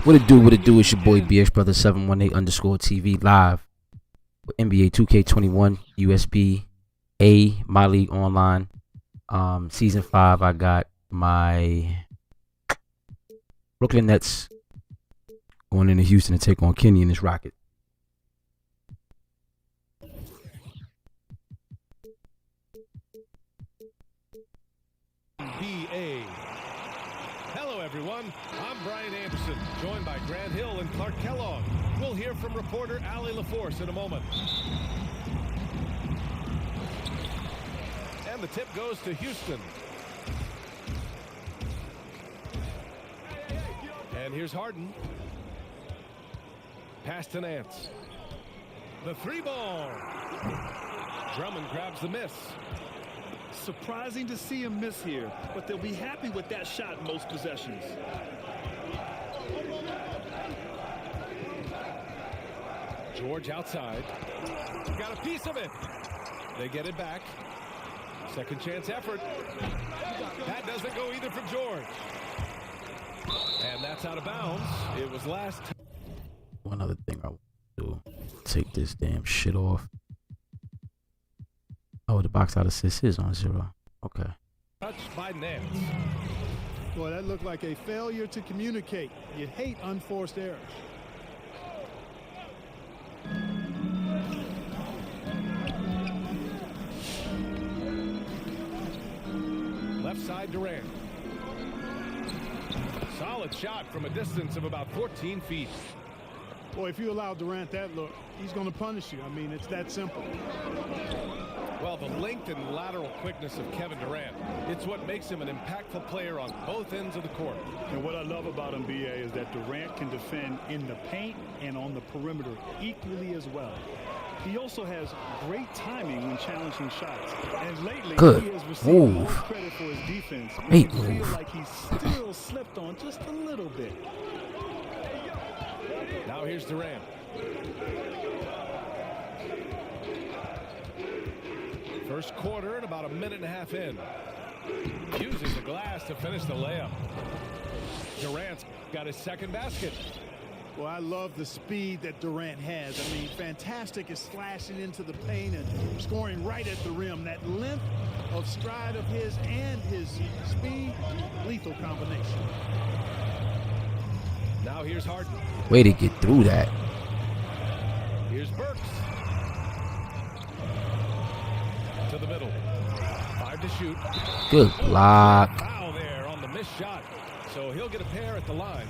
What it do? What it do? It's your boy BX Brother 718_TV live with NBA 2K21 USBA My League Online. Season 5. I got my Brooklyn Nets going into Houston to take on Kenny and his Rocket. USBA. Hello, everyone. I'm Brian Anderson, joined by Grant Hill and Clark Kellogg. We'll hear from reporter Allie LaForce in a moment. And the tip goes to Houston. And here's Harden. Pass to Nance. The three ball. Drummond grabs the miss. Surprising to see him miss here, but they'll be happy with that shot in most possessions. George outside. Got a piece of it. They get it back. Second chance effort. That doesn't go either for George. And that's out of bounds. It was last. One other thing I want to do. Take this damn shit off. Oh, the box out assist is on 0. Okay. Touched by Nance. Boy, that looked like a failure to communicate. You hate unforced errors. Left side Durant. Solid shot from a distance of about 14 feet. Boy, if you allow Durant that look, he's going to punish you. I mean, it's that simple. Well, the length and lateral quickness of Kevin Durant, it's what makes him an impactful player on both ends of the court. And what I love about him, BA, is that Durant can defend in the paint and on the perimeter equally as well. He also has great timing when challenging shots. And lately, he has received more credit for his defense. Great I feel move. like he's still slipped on just a little bit. Now here's Durant. First quarter and about a minute and a half in. Uses the glass to finish the layup. Durant's got his second basket. Well, I love the speed that Durant has. I mean, fantastic is slashing into the paint and scoring right at the rim. That length of stride of his and his speed, lethal combination. Now here's Harden. Way to get through that. Here's Burks. To the middle. 5 to shoot. Good block. Foul there on the missed shot. So he'll get a pair at the line.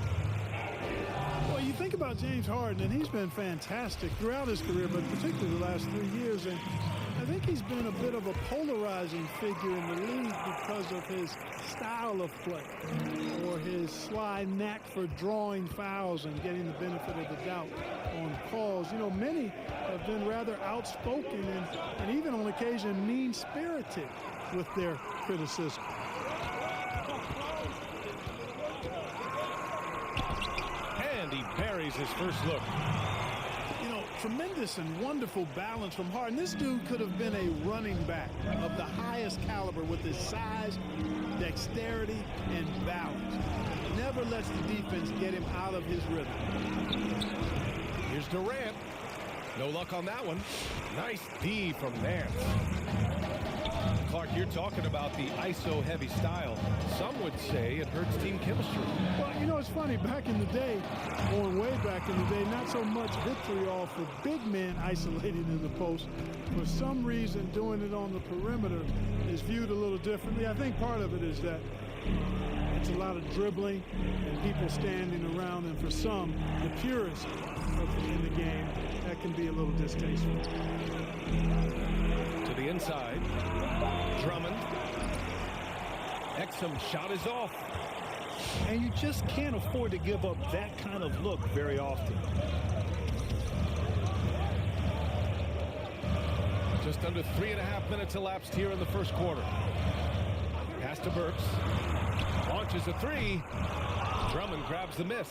Well, you think about James Harden, and he's been fantastic throughout his career, but particularly the last 3 years. And I think he's been a bit of a polarizing figure in the league because of his style of play or his sly knack for drawing fouls and getting the benefit of the doubt on calls. You know, many have been rather outspoken and even on occasion mean-spirited with their criticism. And he buries his first look. You know, tremendous and wonderful balance from Harden. This dude could have been a running back of the highest caliber with his size, dexterity, and balance. Never lets the defense get him out of his rhythm. Here's Durant. No luck on that one. Nice D from Nance. Clark, you're talking about the ISO-heavy style. Some would say it hurts team chemistry. Well, you know, it's funny. Back in the day, going way back in the day, not so much vitriol for big men isolating in the post. For some reason, doing it on the perimeter is viewed a little differently. I think part of it is that it's a lot of dribbling and people standing around, and for some, the purists in the game, that can be a little distasteful. To the inside. Drummond. Exum shot is off. And you just can't afford to give up that kind of look very often. Just under 3.5 minutes elapsed here in the first quarter. Pass to Burks. Launches a three. Drummond grabs the miss.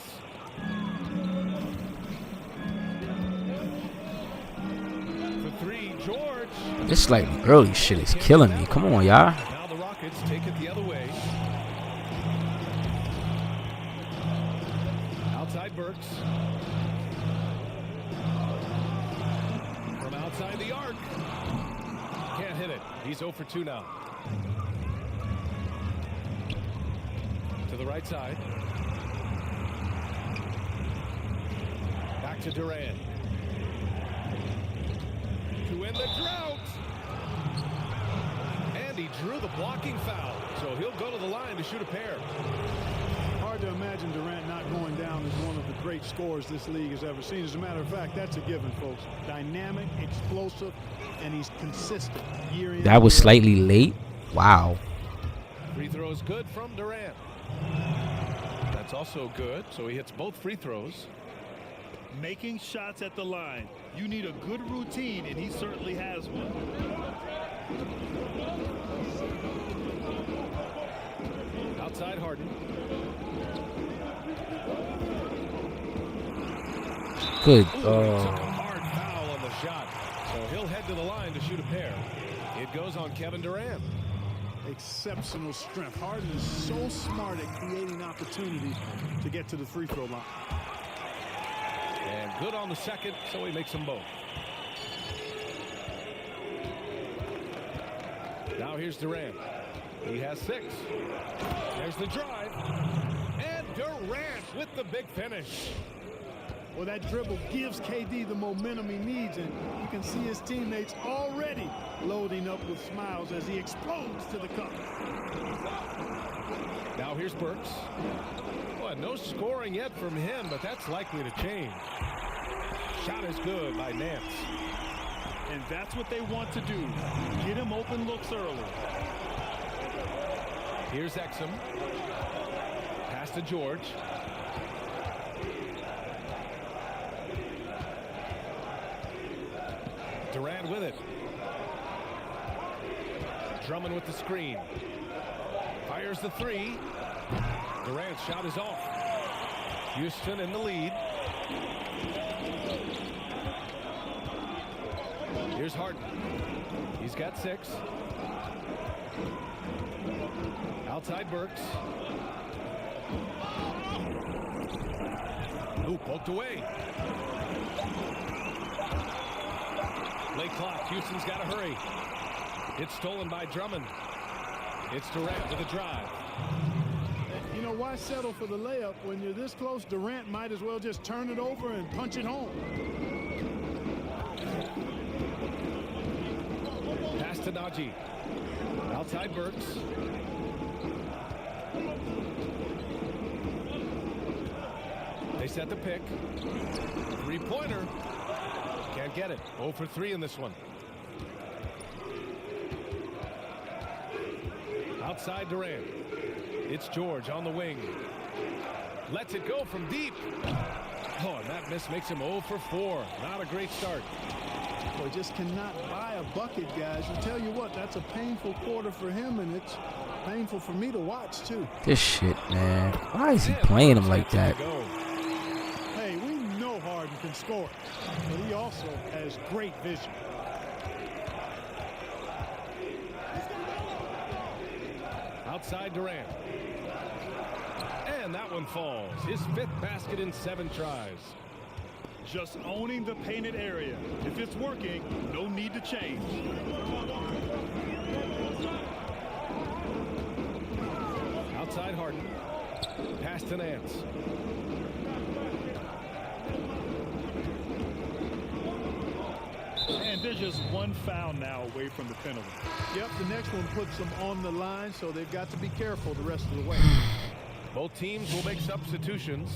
For three, George. This slightly early shit is killing me. Come on, y'all. Now the Rockets take it the other way. Burks. From outside the arc. Can't hit it. He's 0 for 2 now. To the right side. Back to Durant. To end the drought. And he drew the blocking foul. So he'll go to the line to shoot a pair. Hard to imagine Durant not going down as one of the great scorers this league has ever seen. As a matter of fact, that's a given, folks. Dynamic, explosive, and he's consistent year in. That was slightly late. Wow. Free throws good from Durant. That's also good. So he hits both free throws. Making shots at the line. You need a good routine, and he certainly has one. Outside Harden. Good. Ooh, he took a hard foul on the shot. So he'll head to the line to shoot a pair. It goes on Kevin Durant. Exceptional strength. Harden is so smart at creating opportunities to get to the free throw line. And good on the second, so he makes them both. Now here's Durant. He has 6. There's the drive. And Durant with the big finish. Well, that dribble gives KD the momentum he needs, and you can see his teammates already loading up with smiles as he explodes to the cup. Now here's Burks. Well, no scoring yet from him, but that's likely to change. Shot is good by Nance. And that's what they want to do. Get him open looks early. Here's Exum. Pass to George. Durant with it. Drummond with the screen. Fires the 3. Durant's shot is off. Houston in the lead. Here's Harden. He's got 6. Outside Burks. Ooh, poked away. Late clock. Houston's got to hurry. It's stolen by Drummond. It's Durant with a drive. You know, why settle for the layup when you're this close? Durant might as well just turn it over and punch it home. Pass to Najee. Outside Burks. They set the pick. 3-pointer. Can't get it. 0 for 3 in this one. Outside Durant. It's George on the wing. Lets it go from deep. Oh, and that miss makes him 0 for 4. Not a great start. Boy, just cannot buy a bucket, guys. I tell you what, that's a painful quarter for him, and it's painful for me to watch, too. This shit, man. Why is he playing him like that? Hey, we know Harden can score, but he also has great vision. Outside Durant. And that one falls. His 5th basket in 7 tries. Just owning the painted area. If it's working, no need to change. Outside Harden. Pass to Nance. And there's just one foul now away from the penalty. Yep, the next one puts them on the line, so they've got to be careful the rest of the way. Both teams will make substitutions.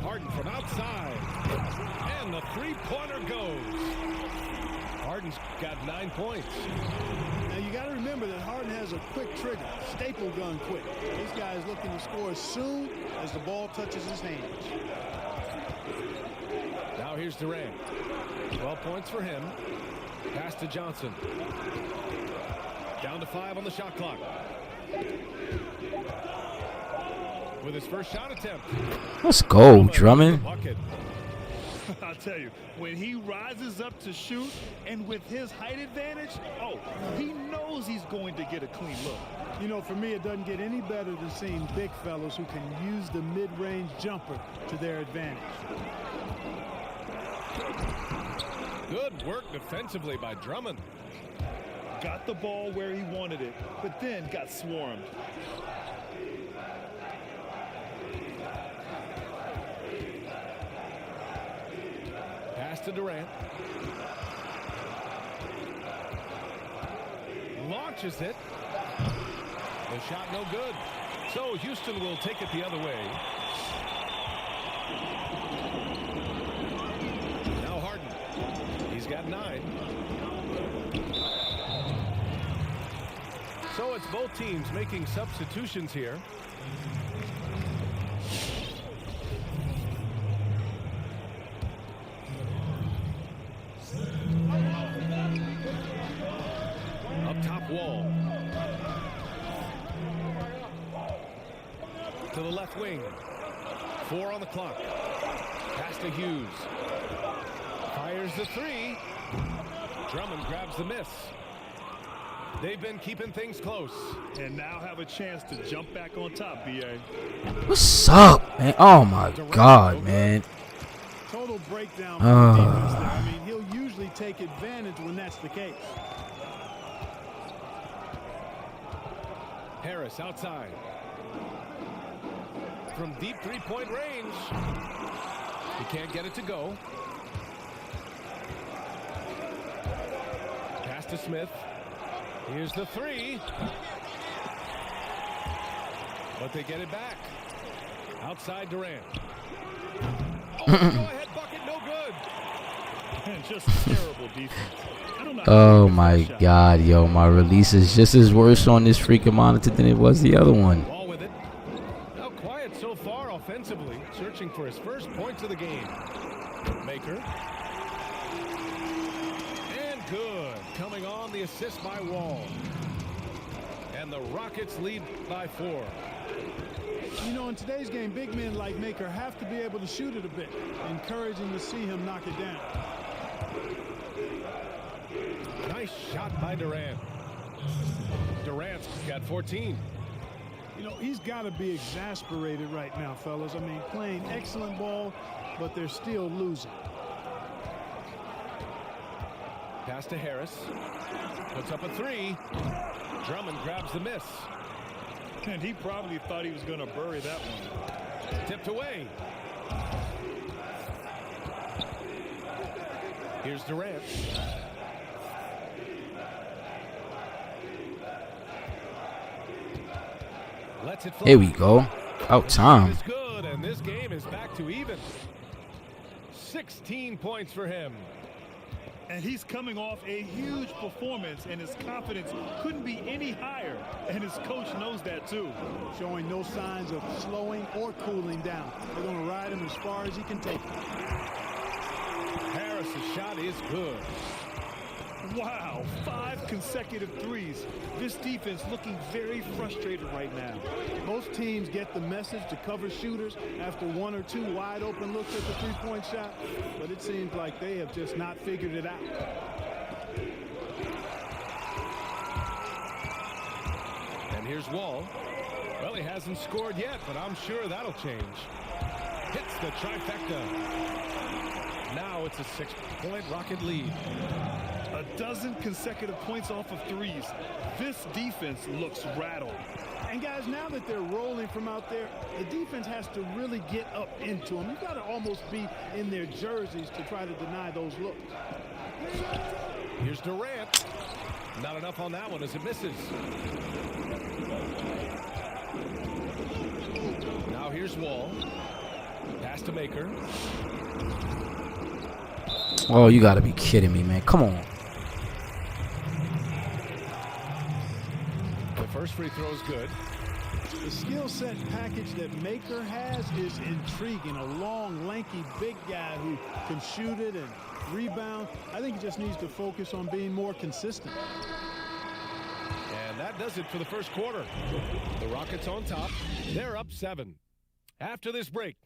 Harden from outside. And the 3-pointer goes. Harden's got 9 points. Now, you got to remember that Harden has a quick trigger, staple gun quick. This guy is looking to score as soon as the ball touches his hands. Now here's Durant. 12 points for him. Pass to Johnson. Down to 5 on the shot clock. With his first shot attempt. Let's go, Drummond. Bucket. I'll tell you, when he rises up to shoot and with his height advantage, oh, he knows he's going to get a clean look. You know, for me, it doesn't get any better than seeing big fellas who can use the mid-range jumper to their advantage. Good work defensively by Drummond. Got the ball where he wanted it, but then got swarmed. Pass to Durant. Launches it. The shot no good. So Houston will take it the other way. Now Harden. He's got 9. So it's both teams making substitutions here. Up top wall. To the left wing. 4 on the clock. Pass to Hughes. Fires the 3. Drummond grabs the miss. They've been keeping things close. And now have a chance to jump back on top, B.A. What's up, man? Oh, my God, man. Total breakdown from the defense there. I mean, he'll usually take advantage when that's the case. Harris outside. From deep three-point range. He can't get it to go. Pass to Smith. Here's the 3. But they get it back. Outside Durant. Oh, go-ahead bucket, no good. And just terrible defense. I don't know Oh, my God, yo. My release is just as worse on this freaking monitor than it was the other one. Ball with it. Now quiet so far offensively. Searching for his first points of the game. Maker. Good. Coming on the assist by Wall. And the Rockets lead by 4. You know, in today's game, big men like Maker have to be able to shoot it a bit. Encouraging to see him knock it down. Nice shot by Durant. Durant's got 14. You know, he's got to be exasperated right now, fellas. I mean, playing excellent ball, but they're still losing. Pass to Harris. Puts up a 3. Drummond grabs the miss. And he probably thought he was going to bury that one. Tipped away. Here's Durant. Lets it fly. Here we go. Out time. Is good, and this game is back to even. 16 points for him. And he's coming off a huge performance, and his confidence couldn't be any higher. And his coach knows that, too. Showing no signs of slowing or cooling down. They're going to ride him as far as he can take him. Harris's shot is good. Wow, 5 consecutive threes. This defense looking very frustrated right now. Most teams get the message to cover shooters after 1 or 2 wide open looks at the three-point shot, but it seems like they have just not figured it out. And here's Wall. Well, he hasn't scored yet, but I'm sure that'll change. Hits the trifecta. Now it's a 6-point Rocket lead. A dozen consecutive points off of threes. This defense looks rattled. And guys, now that they're rolling from out there, the defense has to really get up into them. You've got to almost be in their jerseys to try to deny those looks. Here's Durant. Not enough on that one as it misses. Now here's Wall. Pass to Maker. Oh, you got to be kidding me, man. Come on. The first free throw is good. The skill set package that Maker has is intriguing. A long, lanky, big guy who can shoot it and rebound. I think he just needs to focus on being more consistent. And that does it for the first quarter. The Rockets on top. They're up 7. After this break.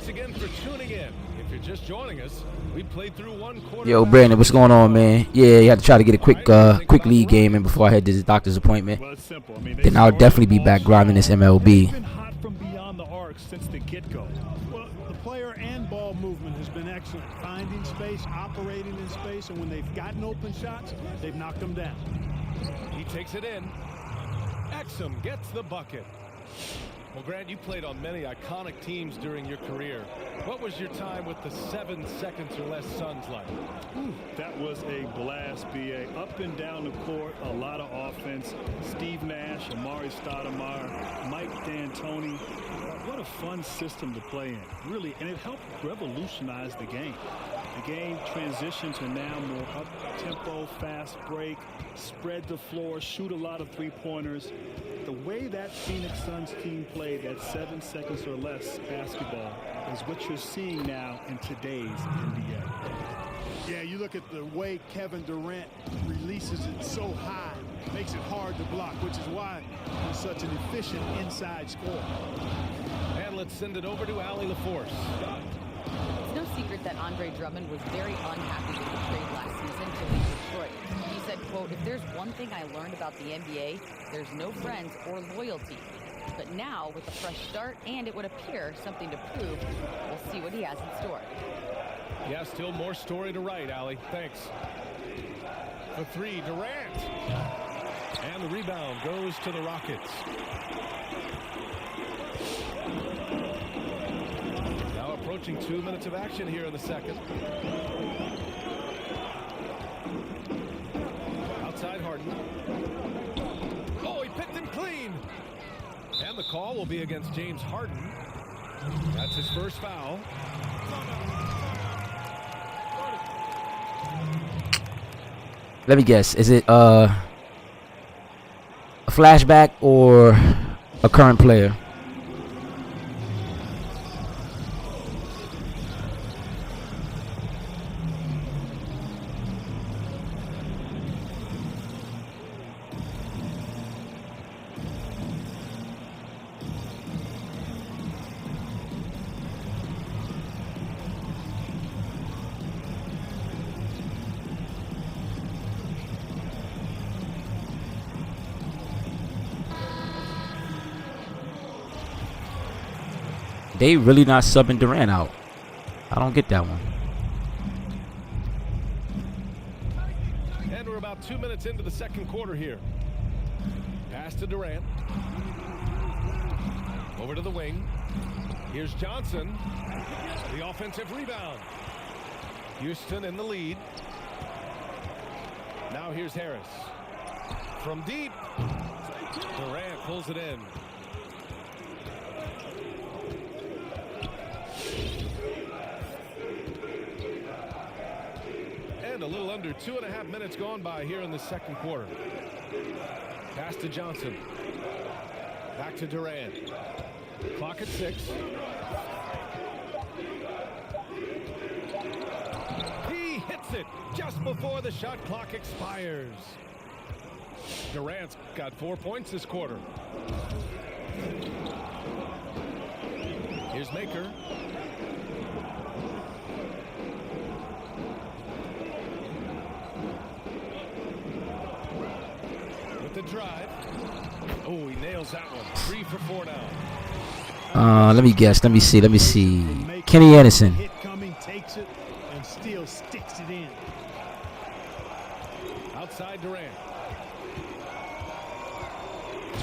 Thanks again for tuning in. If you're just joining us, we played through one quarter. Yo, Brandon, what's going on, man? Yeah, you had to try to get a quick league game in before I had this doctor's appointment. Well, it's simple. I mean, Then I'll definitely be back grinding this They've MLB. been hot from beyond the arc since the get-go. Well, the player and ball movement has been excellent. Finding space, operating in space, and when they've gotten open shots, they've knocked them down. He takes it in. Exum gets the bucket. Well, Grant, you played on many iconic teams during your career. What was your time with the 7 seconds or less Suns like? Ooh, that was a blast, B.A. Up and down the court, a lot of offense. Steve Nash, Amari Stoudemire, Mike D'Antoni. What a fun system to play in, really, and it helped revolutionize the game. The game transitioned to now more up-tempo, fast break, spread the floor, shoot a lot of three-pointers. The way that Phoenix Suns team played that 7 seconds or less basketball is what you're seeing now in today's NBA. Yeah, you look at the way Kevin Durant releases it so high, makes it hard to block, which is why he's such an efficient inside scorer. And let's send it over to Allie LaForce. It's no secret that Andre Drummond was very unhappy with the trade last season to leave Detroit. He said, quote, "If there's one thing I learned about the NBA, there's no friends or loyalty. But now, with a fresh start and it would appear something to prove, we'll see what he has in store." Yeah, still more story to write, Allie. Thanks. For three, Durant. And the rebound goes to the Rockets. Now approaching 2 minutes of action here in the second. Outside Harden. Oh, he picked him clean. And the call will be against James Harden. That's his first foul. Let me guess. Is it a flashback or a current player? They really not subbing Durant out. I don't get that one. And we're about 2 minutes into the second quarter here. Pass to Durant. Over to the wing. Here's Johnson. The offensive rebound. Houston in the lead. Now here's Harris. From deep. Durant pulls it in. And a little under 2.5 minutes gone by here in the second quarter. Pass to Johnson. Back to Durant. Clock at 6. He hits it just before the shot clock expires. Durant's got 4 points this quarter. Here's Maker. The drive. Oh, he nails that one. 3 for 4 now. Let me guess. Let me see. Kenny Anderson. Hit coming, takes it, and still sticks it in. Outside Durant.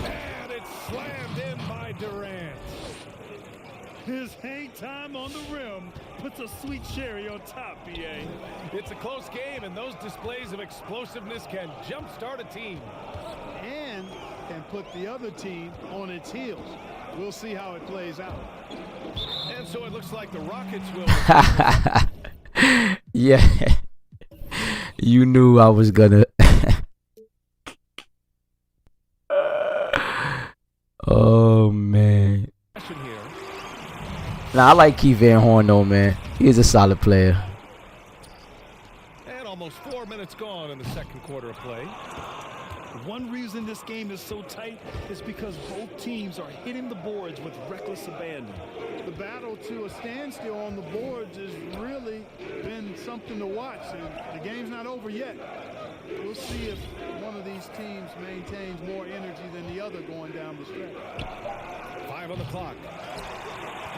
And it's slammed in by Durant. His hang time on the rim puts a sweet cherry on top, B.A. It's a close game, and those displays of explosiveness can jumpstart a team. And can put the other team on its heels. We'll see how it plays out. And so it looks like the Rockets will. Yeah. You knew I was gonna. Oh, man. Nah, I like Keith Van Horn, though, man. He's a solid player. And almost 4 minutes gone in the second quarter of play. One reason this game is so tight is because both teams are hitting the boards with reckless abandon. The battle to a standstill on the boards has really been something to watch, and the game's not over yet. We'll see if one of these teams maintains more energy than the other going down the stretch. 5 on the clock.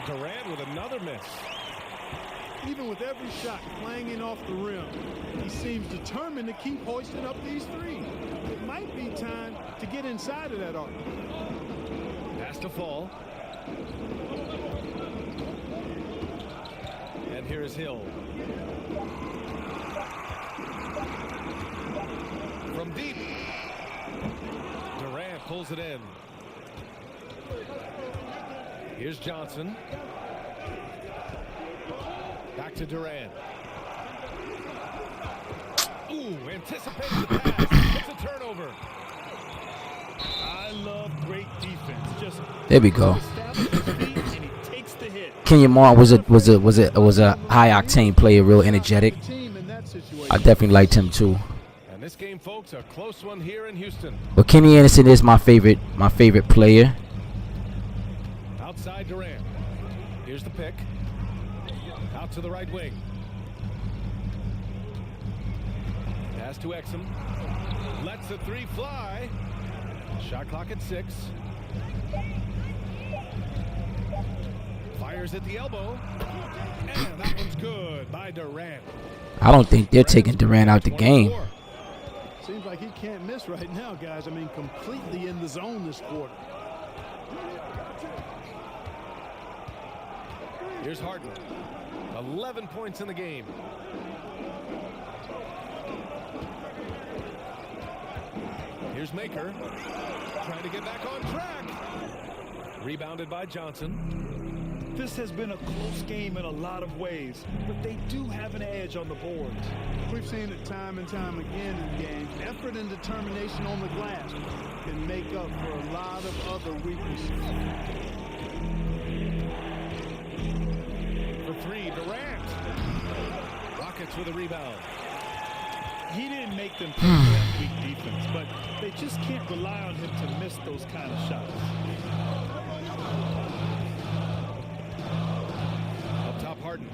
Durant with another miss. Even with every shot clanging off the rim, he seems determined to keep hoisting up these threes. It might be time to get inside of that arc. Pass to Fall. And here is Hill. From deep. Durant pulls it in. Here's Johnson. Back to Durant. Ooh, anticipating the pass. It's a turnover. I love great defense. Just There we go. establish his feet and he takes the hit. Kenyon Martin was a high octane player, real energetic. Team in that situation. I definitely liked him too. And this game, folks, a close one here in Houston. But Kenny Anderson is my favorite player. Outside Durant. Here's the pick. Out to the right wing. Pass to Exum. Lets the three fly. Shot clock at 6. Fires at the elbow. And that one's good by Durant. I don't think they're taking Durant out the game. Seems like he can't miss right now, guys. I mean, completely in the zone this quarter. Here's Harden. 11 points in the game. Here's Maker. Trying to get back on track. Rebounded by Johnson. This has been a close game in a lot of ways, but they do have an edge on the boards. We've seen it time and time again in games. Effort and determination on the glass can make up for a lot of other weaknesses. For 3, Durant. Rockets with a rebound. He didn't make them play for that weak defense, but they just can't rely on him to miss those kind of shots. Up top, Harden.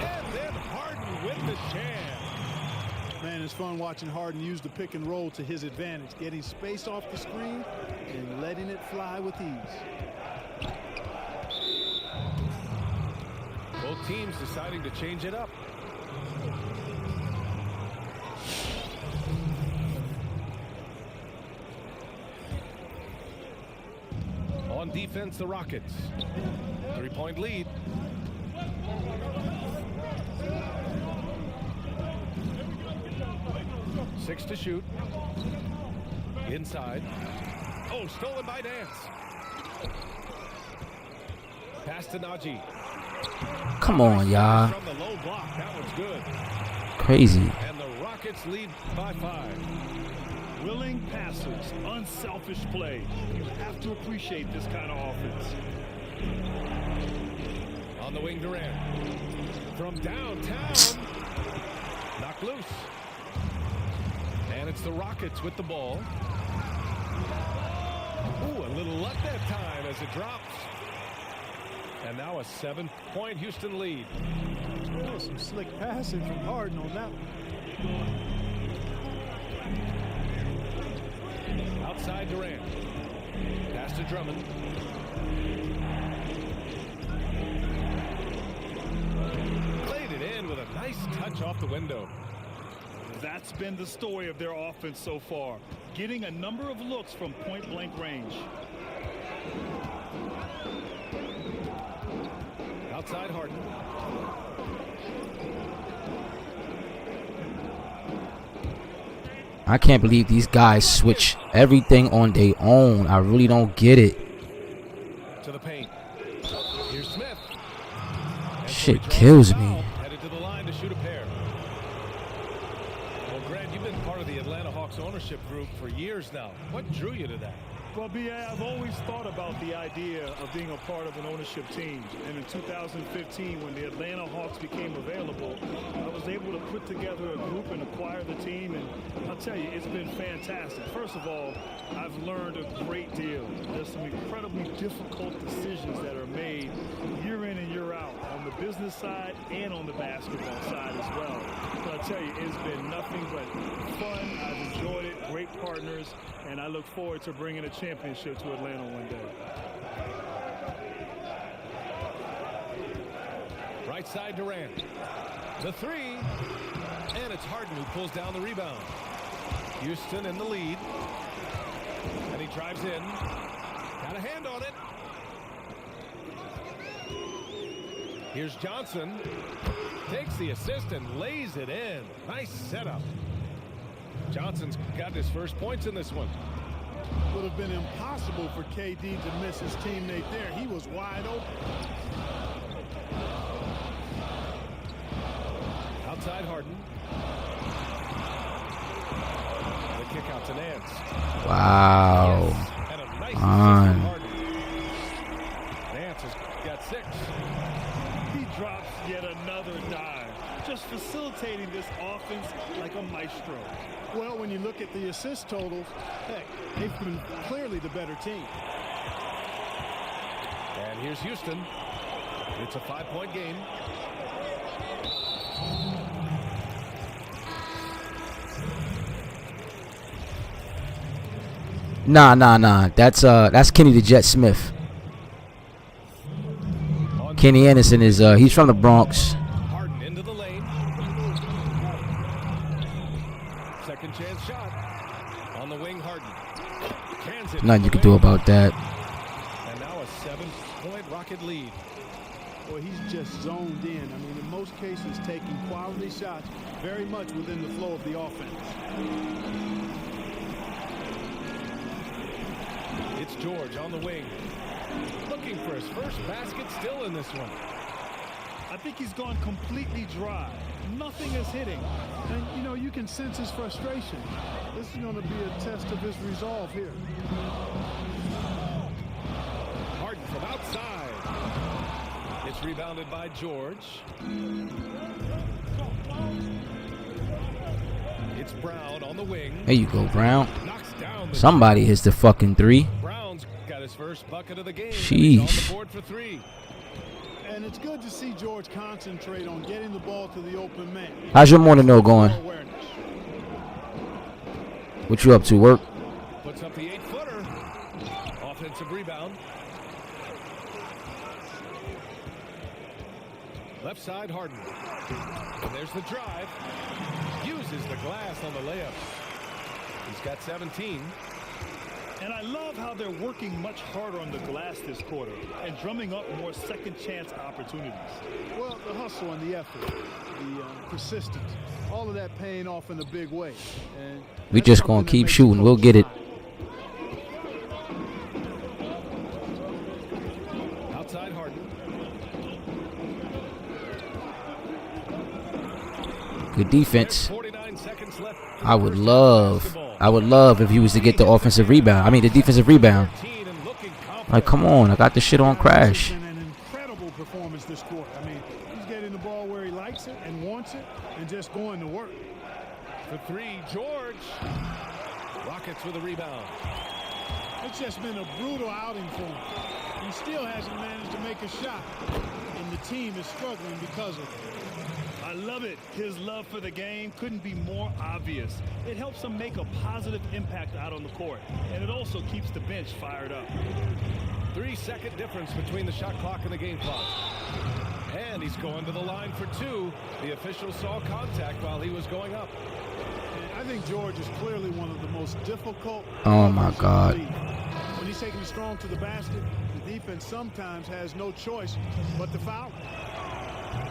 And then Harden with the jam. Man, it's fun watching Harden use the pick and roll to his advantage, getting space off the screen and letting it fly with ease. Both teams deciding to change it up. On defense, the Rockets. 3-point lead. Six to shoot. Inside. Oh, stolen by Nance. Pass to Najee. Come on, y'all. From the low block, that one's good. Crazy. And the Rockets lead by 5. Willing passers, unselfish play. You have to appreciate this kind of offense. On the wing, Durant. From downtown. Knocked loose. And it's the Rockets with the ball. Ooh, a little luck that time as it drops. And now a 7-point Houston lead. That was some slick passing from Harden on that one. Outside Durant. Pass to Drummond. Played it in with a nice touch off the window. That's been the story of their offense so far, getting a number of looks from point-blank range. Outside Harden. I can't believe these guys switch everything on their own. I really don't get it. To the paint. Here's Smith. And Shit so he draws kills the me. foul, headed to the line to shoot a pair. Well, Grant, you've been part of the Atlanta Hawks ownership group for years now. What drew you to that? Well, B.A., I've always thought about the idea of being a part of an ownership team. And in 2015, when the Atlanta Hawks became available, I was able to put together a group and acquire the team. And I'll tell you, it's been fantastic. First of all, I've learned a great deal. There's some incredibly difficult decisions that are made year in and year out on the business side and on the basketball side as well. But I'll tell you, it's been nothing but fun. I've enjoyed it, great partners, and I look forward to bringing a championship to Atlanta one day. Right side Durant. The three. And it's Harden who pulls down the rebound. Houston in the lead. And he drives in. Got a hand on it. Here's Johnson. Takes the assist and lays it in. Nice setup. Johnson's got his first points in this one. Would have been impossible for KD to miss his teammate there. He was wide open. Outside Harden. The kick out to Nance. Wow. Yes. And a nice assist from Harden. Nance has got 6. He drops yet another dive, just facilitating this offense like a maestro. Well, when you look at the assist totals, heck, they've been clearly the better team. And here's Houston. It's a 5-point game. Nah. That's Kenny the Jet Smith. Kenny Anderson is he's from the Bronx. Harden into the lane. Second chance shot. On the wing, Harden. Cans it. Nothing you can do about that. And now a 7-point Rocket lead. Boy, he's just zoned in. I mean, in most cases, taking quality shots very much within the flow of the offense. It's George on the wing. Looking for his first basket, still in this one. I think he's gone completely dry. Nothing is hitting. And, you know, you can sense his frustration. This is going to be a test of his resolve here. Harden from outside. It's rebounded by George. It's Brown on the wing. There you go, Brown. Knocks down the Somebody hits the fucking 3. Brown's got his first bucket of the game. Sheesh. He's on the board for 3. And it's good to see George concentrate on getting the ball to the open man. How's your morning though going? What you up to, work? Puts up the 8-footer. Offensive rebound. Left side, Harden. And there's the drive. Uses the glass on the layup. He's got 17. And I love how they're working much harder on the glass this quarter and drumming up more second chance opportunities. Well, the hustle and the effort, the persistence, all of that paying off in a big way. And We just gonna keep shooting. We'll get it. Outside Harden. Good defense. 49 seconds left. I would love if he was to get the offensive rebound. I mean, the defensive rebound. Like, come on, I got this shit on crash. An incredible performance this quarter. I mean, he's getting the ball where he likes it and wants it and just going to work. For 3, George. Rockets with a rebound. It's just been a brutal outing for him. He still hasn't managed to make a shot, and the team is struggling because of it. I love it. His love for the game couldn't be more obvious. It helps him make a positive impact out on the court, and it also keeps the bench fired up. 3-second difference between the shot clock and the game clock. And he's going to the line for 2. The official saw contact while he was going up. I think George is clearly one of the most difficult. Oh my God. When he's taking it strong to the basket, the defense sometimes has no choice but to foul.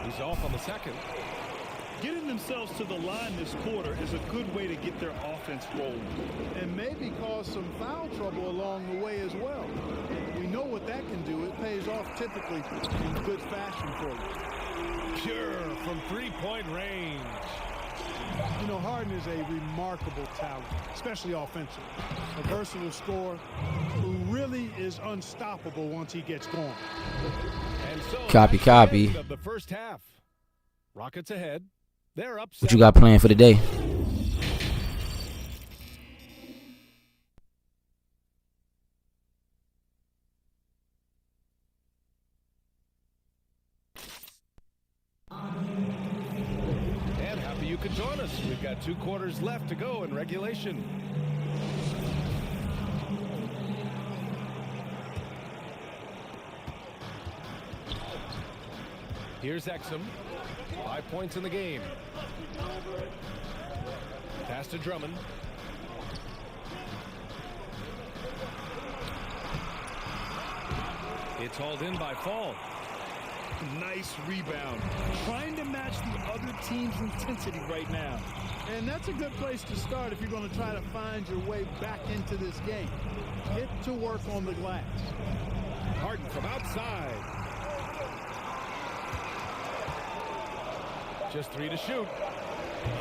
He's off on the second. Getting themselves to the line this quarter is a good way to get their offense rolling. And maybe cause some foul trouble along the way as well. We know what that can do. It pays off typically in good fashion for you. Pure from 3-point range. You know, Harden is a remarkable talent, especially offensively. A versatile scorer who really is unstoppable once he gets going. And so Copy, that's the copy. end of the first half. Rockets ahead. They're up. What you got planned for the day? And happy you could join us. We've got 2 quarters left to go in regulation. Here's Exum. 5 points in the game. Pass to Drummond. It's hauled in by Fall. Nice rebound. Trying to match the other team's intensity right now. And that's a good place to start if you're going to try to find your way back into this game. Get to work on the glass. Harden from outside. Just 3 to shoot.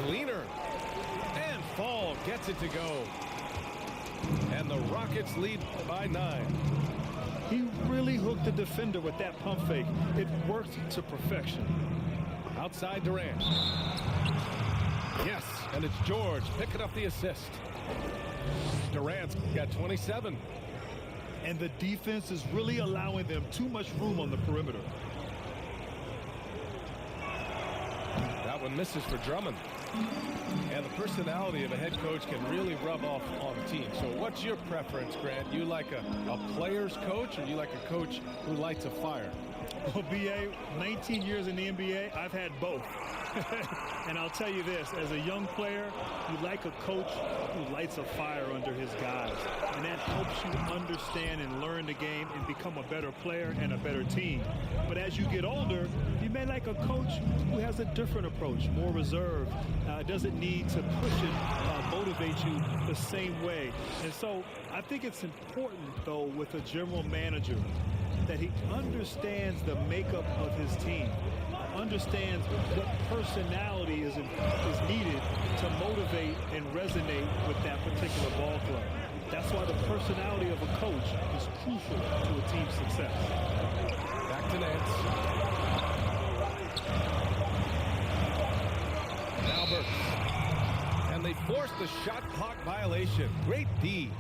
A leaner. And Fall gets it to go. And the Rockets lead by 9. He really hooked the defender with that pump fake. It worked to perfection. Outside Durant. Yes, and it's George picking up the assist. Durant's got 27. And the defense is really allowing them too much room on the perimeter. That one misses for Drummond. And the personality of a head coach can really rub off on a team. So what's your preference, Grant? You like a player's coach, or you like a coach who lights a fire? Well, BA, 19 years in the NBA, I've had both. And I'll tell you this, as a young player, you like a coach who lights a fire under his guys. And that helps you understand and learn the game and become a better player and a better team. But as you get older, you may like a coach who has a different approach, more reserved, doesn't need to push and motivate you the same way. And so I think it's important, though, with a general manager that he understands the makeup of his team, understands what personality is needed to motivate and resonate with that particular ball club. That's why the personality of a coach is crucial to a team's success. Back to Nance. Now Burks. And they force the shot clock violation. Great D.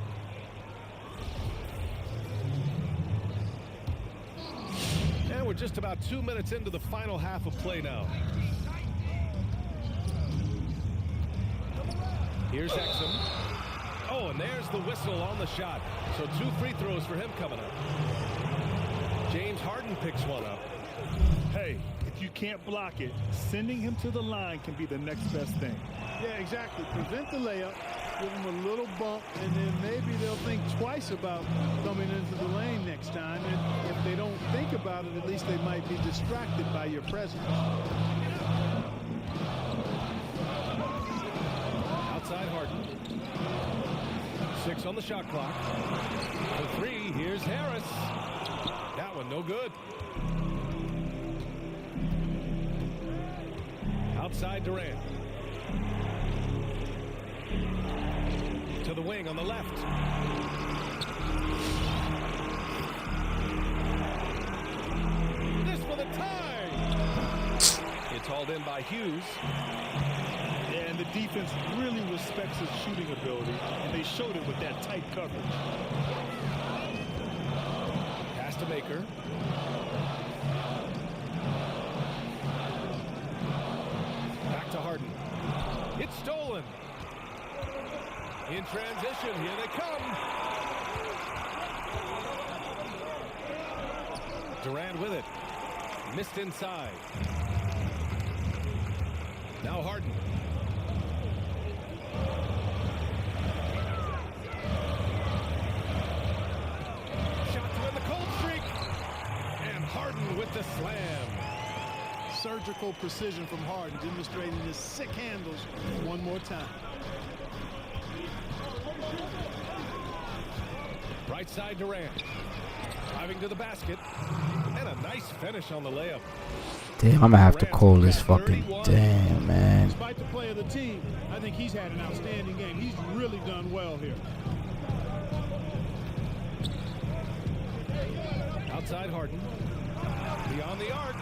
And we're just about 2 minutes into the final half of play now. Here's Exum. Oh, and there's the whistle on the shot. So 2 free throws for him coming up. James Harden picks one up. Hey, if you can't block it, sending him to the line can be the next best thing. Yeah, exactly. Prevent the layup, give them a little bump, and then maybe they'll think twice about coming into the lane next time. And if they don't think about it, at least they might be distracted by your presence. Outside Harden. 6 on the shot clock. For 3, here's Harris. That one no good. Outside Durant. To the wing on the left. This for the tie. It's hauled in by Hughes. And the defense really respects his shooting ability, and they showed it with that tight coverage. Pass to Baker. Back to Harden. It's stolen. In transition, here they come. Durant with it. Missed inside. Now Harden. Shot to end the cold streak. And Harden with the slam. Surgical precision from Harden, demonstrating his sick handles one more time. Right side Durant. Driving to the basket. And a nice finish on the layup. Damn, I'm gonna have to call this fucking. Damn, man. Despite the play of the team, I think he's had an outstanding game. He's really done well here. Outside Harden. Beyond the arc.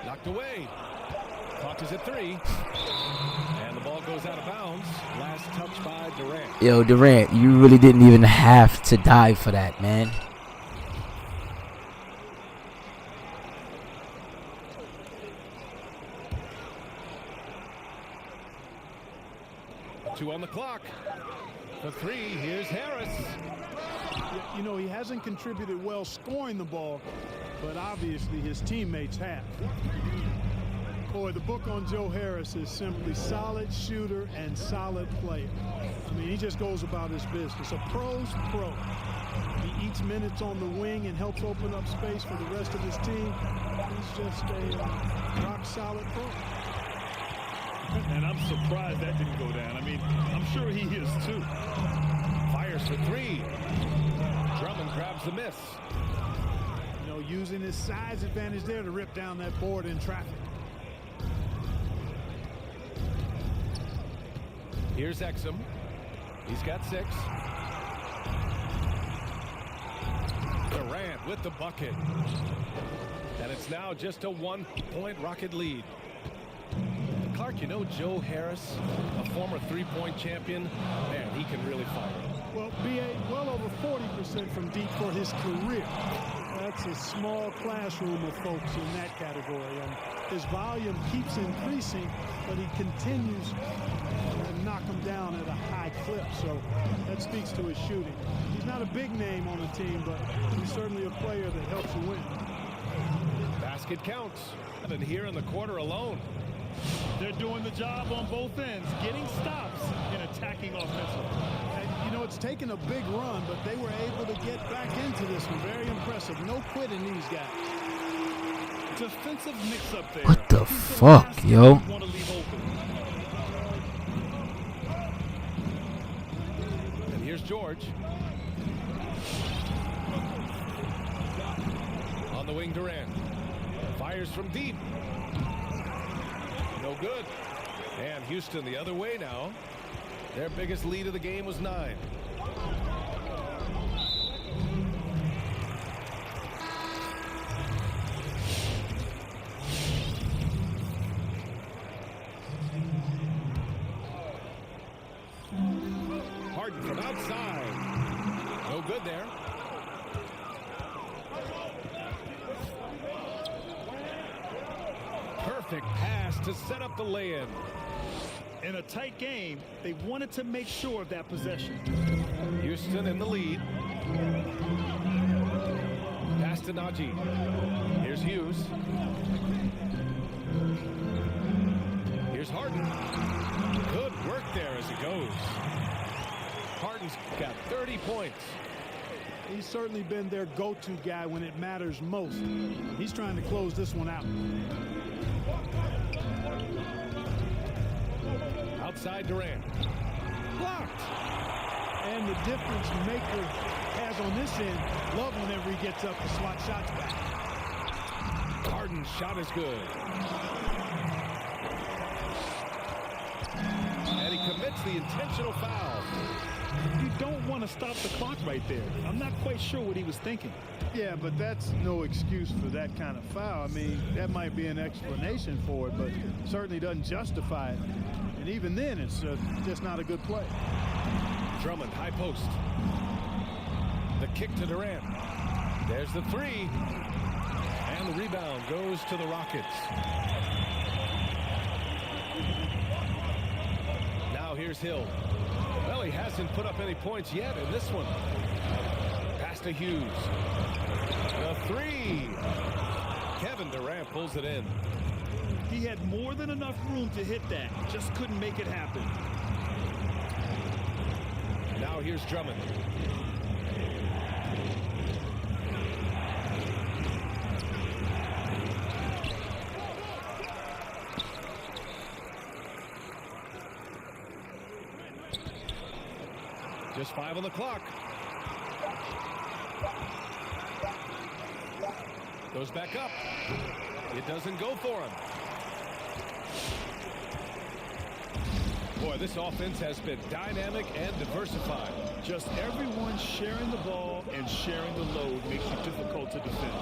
Knocked away. Clock is at 3. And the ball goes out of bounds. Last touch by Durant. Yo, Durant, you really didn't even have to dive for that, man. Two on the clock. For 3, here's Harris. You know, he hasn't contributed well scoring the ball, but obviously his teammates have. Boy, the book on Joe Harris is simply solid shooter and solid player. I mean, he just goes about his business. A pro's pro. He eats minutes on the wing and helps open up space for the rest of his team. He's just a rock-solid pro. And I'm surprised that didn't go down. I mean, I'm sure he is too. Fires for 3. Drummond grabs the miss. You know, using his size advantage there to rip down that board in traffic. Here's Exum. He's got 6. Durant with the bucket. And it's now just a 1-point Rocket lead. Clark, you know Joe Harris, a former three-point champion, man, he can really fire. Well, BA, well over 40% from deep for his career. That's a small classroom of folks in that category, and his volume keeps increasing, but he continues to knock them down at a high clip, so that speaks to his shooting. He's not a big name on the team, but he's certainly a player that helps you win. Basket counts, and here in the quarter alone. They're doing the job on both ends, getting stops and attacking offensively. And, you know, it's taken a big run, but they were able to get back into this one. Very impressive. No quitting these guys. Defensive mix-up there. What the fuck, yo? Want to leave open. And here's George. On the wing, Durant. Fires from deep. No good. And Houston the other way now. Their biggest lead of the game was 9. Harden from outside. No good there. Perfect pass to set up the lay-in. In a tight game, they wanted to make sure of that possession. Houston in the lead. Pass to Najee. Here's Hughes. Here's Harden. Good work there as he goes. Harden's got 30 points. He's certainly been their go-to guy when it matters most. He's trying to close this one out. Outside Durant. Blocked. And the difference maker has on this end, love whenever he gets up to slot shots back. Harden's shot is good. And he commits the intentional foul. You don't want to stop the clock right there. I'm not quite sure what he was thinking. Yeah, but that's no excuse for that kind of foul. I mean, that might be an explanation for it, but certainly doesn't justify it. And even then, it's just not a good play. Drummond, high post. The kick to Durant. There's the 3. And the rebound goes to the Rockets. Now here's Hill. Well, he hasn't put up any points yet in this one. Pass to Hughes. The 3. Kevin Durant pulls it in. He had more than enough room to hit that. Just couldn't make it happen. Now here's Drummond. Just 5 on the clock. Goes back up. It doesn't go for him. Boy, this offense has been dynamic and diversified. Just everyone sharing the ball and sharing the load makes you difficult to defend.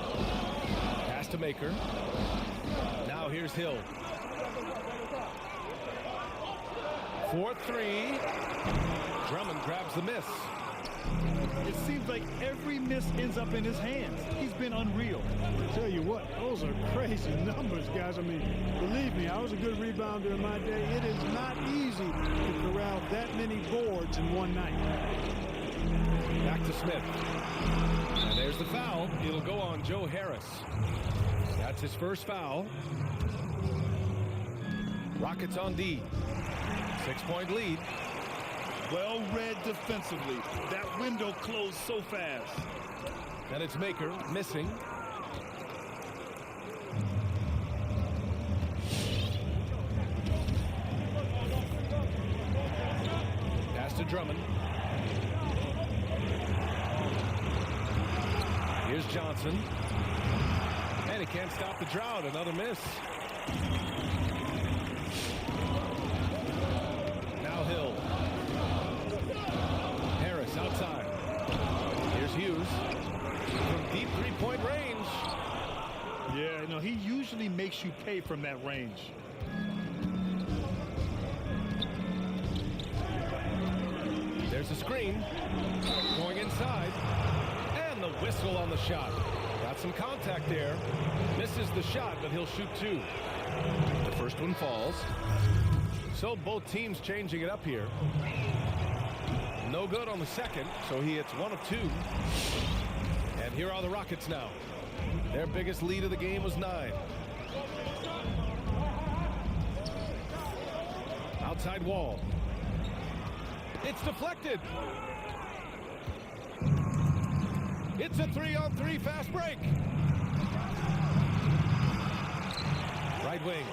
Pass to Maker. Now here's Hill. 4-3. Drummond grabs the miss. It seems like every miss ends up in his hands. He's been unreal. I tell you what, those are crazy numbers, guys. I mean, believe me, I was a good rebounder in my day. It is not easy to corral that many boards in one night. Back to Smith. And there's the foul. It'll go on Joe Harris. That's his first foul. Rockets on D. 6-point lead. Well read defensively. That window closed so fast. And it's Maker missing. Pass to Drummond. Here's Johnson. And he can't stop the drought. Another miss. Now Hill. Harris outside. Here's Hughes. From deep three-point range. Yeah, no, he usually makes you pay from that range. There's a screen. Going inside. And the whistle on the shot. Got some contact there. Misses the shot, but he'll shoot two. The first one falls. So both teams changing it up here. No good on the second, so he hits 1 of 2. And here are the Rockets now. Their biggest lead of the game was 9. Outside wall. It's deflected. It's a 3-on-3 fast break. Right wing.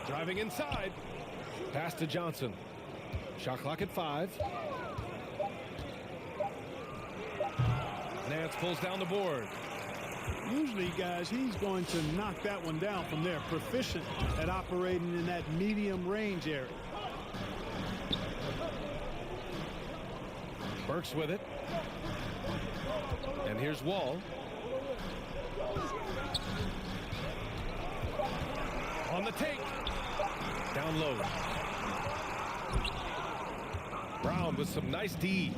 Driving inside. Pass to Johnson. Shot clock at 5. Nance pulls down the board. Usually, guys, he's going to knock that one down from there. Proficient at operating in that medium range area. Burks with it. And here's Wall. On the take. Down low. Brown with some nice D.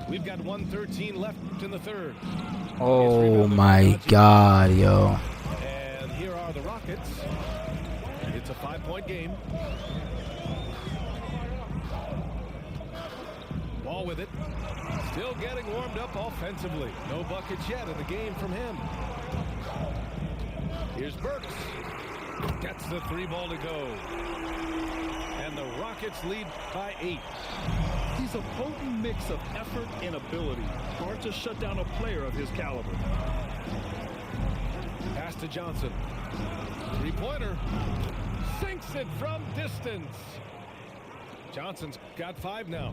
We've got 1:13 left in the third. Oh my God, yo. And here are the Rockets. It's a 5-point game. Ball with it. Still getting warmed up offensively. No buckets yet in the game from him. Here's Burks. Gets the 3-ball to go. And the Rockets lead by 8. He's a potent mix of effort and ability. Hard to shut down a player of his caliber. Pass to Johnson. 3-pointer. Sinks it from distance. Johnson's got 5 now.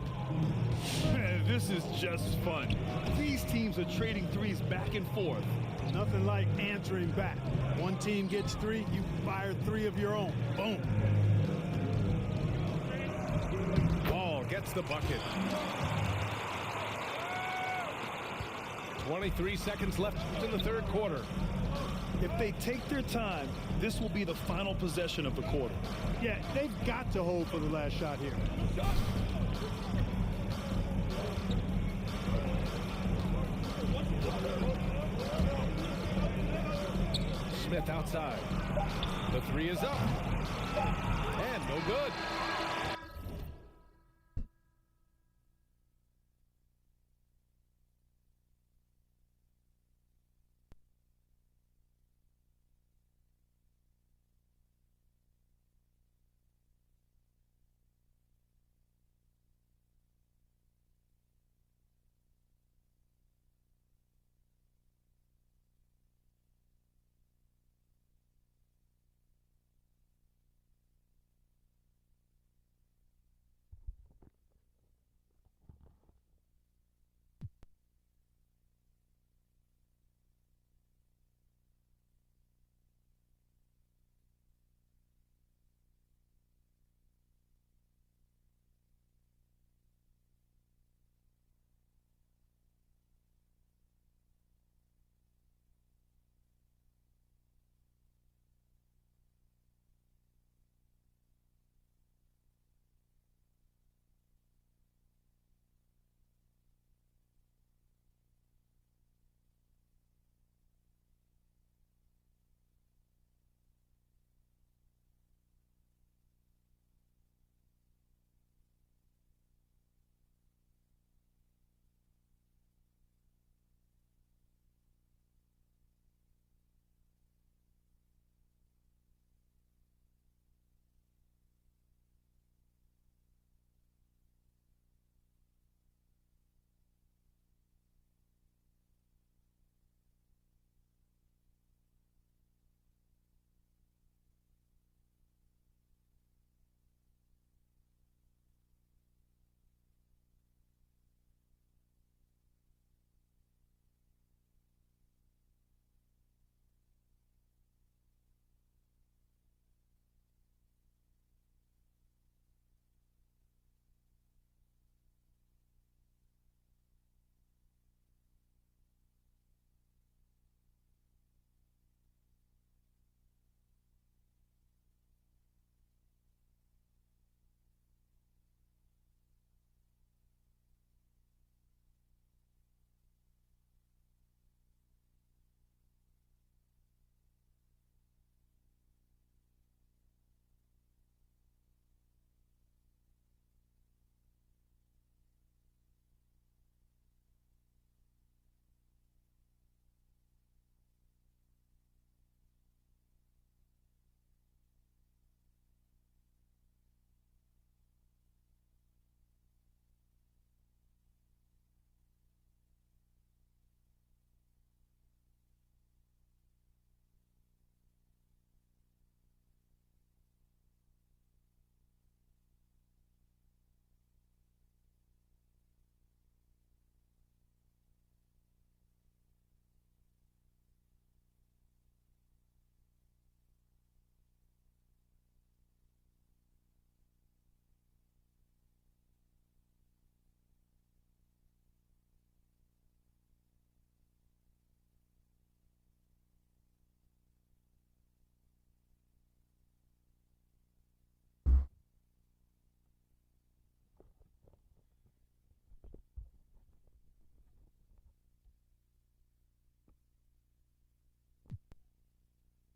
Man, this is just fun. These teams are trading threes back and forth. Nothing like answering back. One team gets 3, you fire 3 of your own. Boom. Ball gets the bucket. 23 seconds left in the third quarter. If they take their time, this will be the final possession of the quarter. Yeah, they've got to hold for the last shot here. Smith outside. The 3 is up. And no good.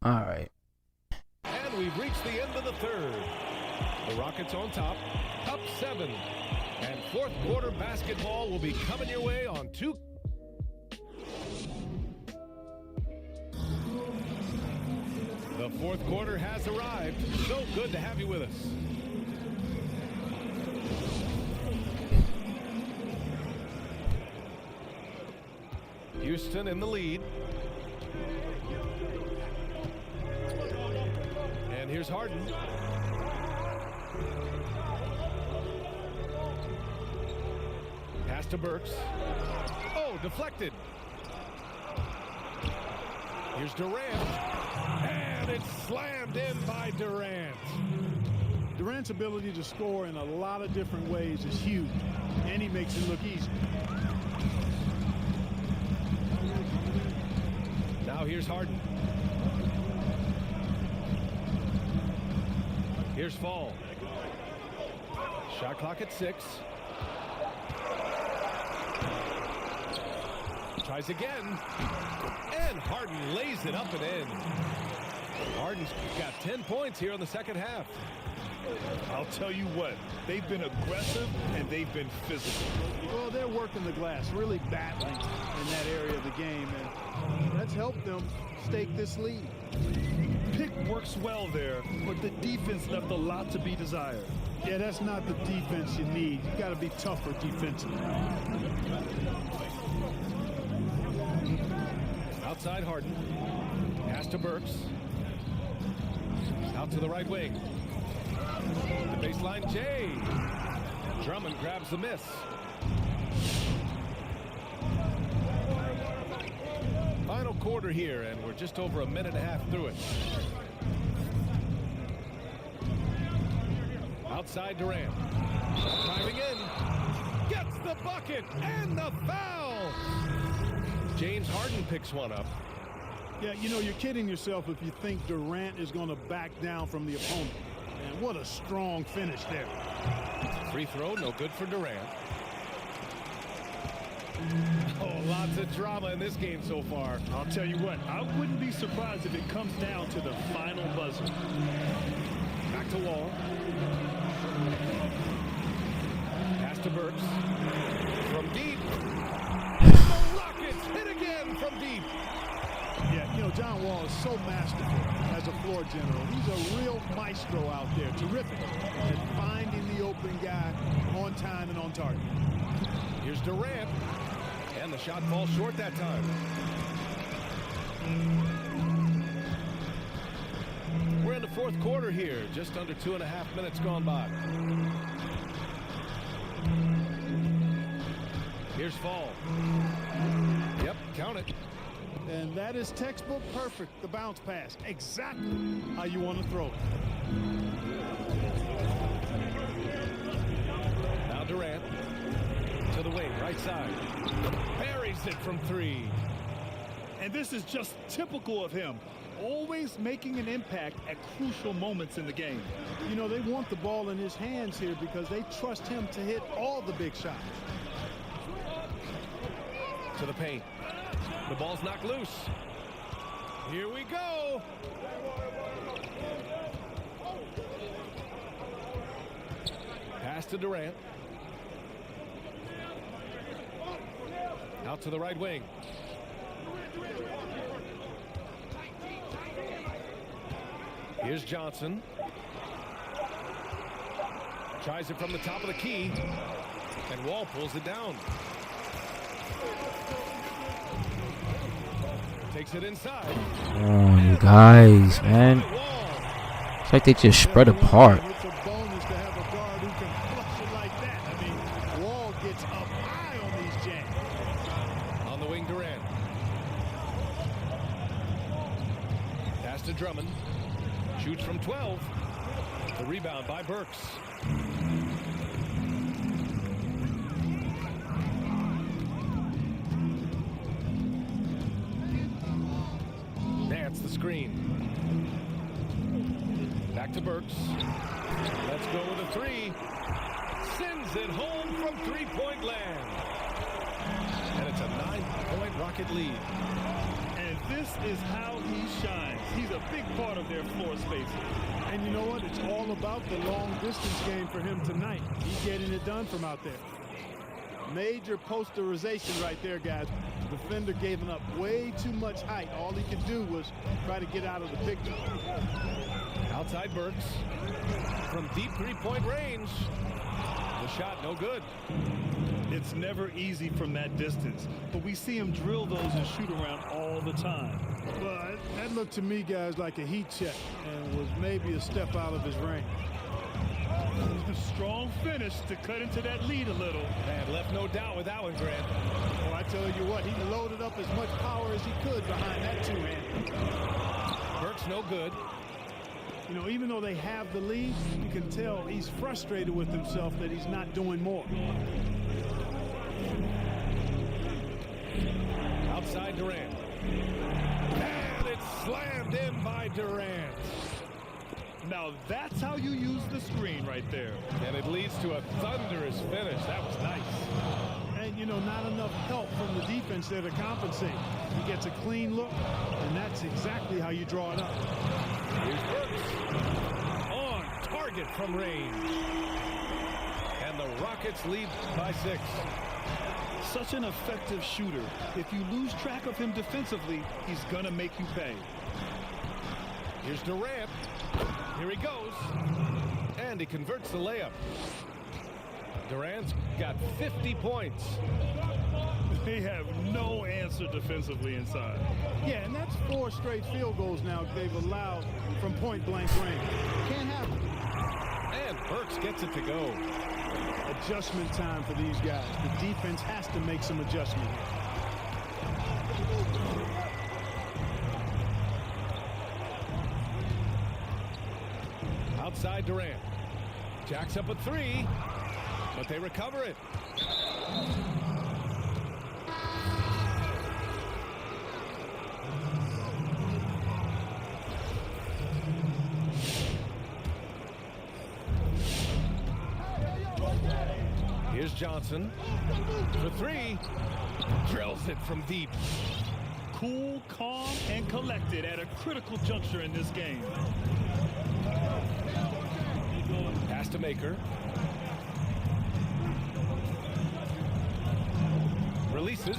All right. And we've reached the end of the third. The Rockets on top, up 7. And fourth quarter basketball will be coming your way on 2. The fourth quarter has arrived. So good to have you with us. Houston in the lead. And here's Harden. Pass to Burks. Oh, deflected. Here's Durant. And it's slammed in by Durant. Durant's ability to score in a lot of different ways is huge, and he makes it look easy. Now here's Harden. Here's Fall. Shot clock at 6. Tries again. And Harden lays it up and in. Harden's got 10 points here in the second half. I'll tell you what, they've been aggressive and they've been physical. Well, they're working the glass, really battling in that area of the game, and that's helped them stake this lead. Pick works well there, but the defense left a lot to be desired. Yeah, that's not the defense you need. You got to be tougher defensively. Outside Harden. Pass to Burks. Out to the right wing. The baseline, Jay. Drummond grabs the miss. Final quarter here, and we're just over a minute and a half through it. Outside Durant. Driving in. Gets the bucket and the foul. James Harden picks one up. Yeah, you know, you're kidding yourself if you think Durant is going to back down from the opponent. And what a strong finish there. Free throw, no good for Durant. Oh, lots of drama in this game so far. I'll tell you what, I wouldn't be surprised if it comes down to the final buzzer. Back to Wall. Pass to Burks. From deep. And the Rockets hit again from deep. Yeah, you know, John Wall is so masterful as a floor general. He's a real maestro out there. Terrific at finding the open guy on time and on target. Here's Durant. And the shot falls short that time. We're in the fourth quarter here. Just under 2.5 minutes gone by. Here's Fall. Yep, count it. And that is textbook perfect, the bounce pass. Exactly how you want to throw it. Now Durant to the wing, right side. Buries it from 3. And this is just typical of him. Always making an impact at crucial moments in the game. You know, they want the ball in his hands here because they trust him to hit all the big shots. To the paint. The ball's knocked loose. Here we go. Pass to Durant. Out to the right wing. Here's Johnson. Tries it from the top of the key. And Wall pulls it down. Takes it inside. Oh, you guys, man. It's like they just spread apart. It's a bonus to have a guard who can flush it like that. I mean, Wall gets up high on these jams. On the wing, Durant. Pass to Drummond. Shoots from 12. The rebound by Burks. Nance the screen. Back to Burks. Let's go with a 3. Sends it home from 3-point land. And it's a 9-point Rocket lead. And This is how he shines. He's a big part of their floor spacing. And you know what? It's all about the long distance game for him tonight. He's getting it done from out there. Major posterization right there, guys. The defender gave him up way too much height. All he could do was try to get out of the picture. Outside Burks. From deep three-point range. The shot no good. It's never easy from that distance, but we see him drill those and shoot around all the time. Well, that looked to me, guys, like a heat check and was maybe a step out of his range. A strong finish to cut into that lead a little. And left no doubt with that one, Grant. Oh, I tell you what, he loaded up as much power as he could behind that two-hand. Burks no good. You know, even though they have the lead, you can tell he's frustrated with himself that he's not doing more. Outside Durant. And it's slammed in by Durant. Now that's how you use the screen right there. And it leads to a thunderous finish. That was nice. And, you know, not enough help from the defense there to compensate. He gets a clean look, and that's exactly how you draw it up. Here's Burks. On target from range. And the Rockets lead by 6. Such an effective shooter. If you lose track of him defensively, he's gonna make you pay. Here's Durant. Here he goes. And he converts the layup. Durant's got 50 points. They have no answer defensively inside. Yeah, and that's 4 straight field goals now they've allowed from point-blank range. Can't have it. And Burks gets it to go. Adjustment time for these guys. The defense has to make some adjustment. Outside Durant. Jacks up a 3, but they recover it. Here's Johnson for 3. Drills it from deep. Cool, calm, and collected at a critical juncture in this game. Pass to Maker. Releases.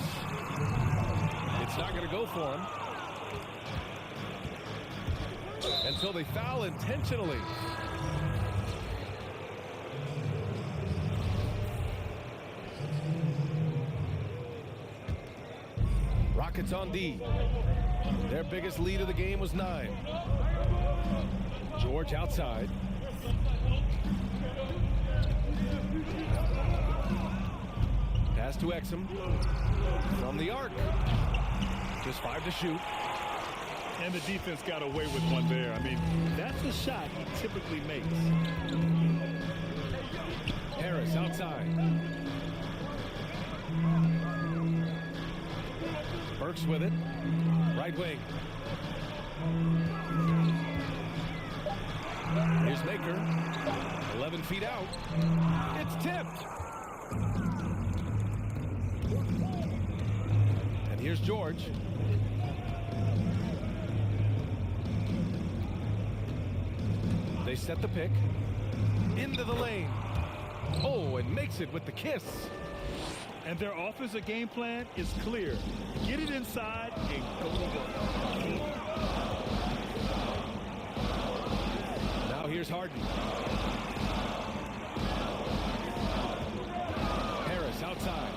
It's not going to go for him. Until they foul intentionally. Rockets on D. Their biggest lead of the game was 9. George outside. Pass to Exum. From the arc. Just 5 to shoot. And the defense got away with one there. I mean, that's a shot he typically makes. Harris outside. Burks with it. Right wing. Here's Maker. 11 feet out. It's tipped. And here's George. They set the pick. Into the lane. Oh, and makes it with the kiss. And their offensive game plan is clear. Get it inside and go to work. Now here's Harden. Harris outside.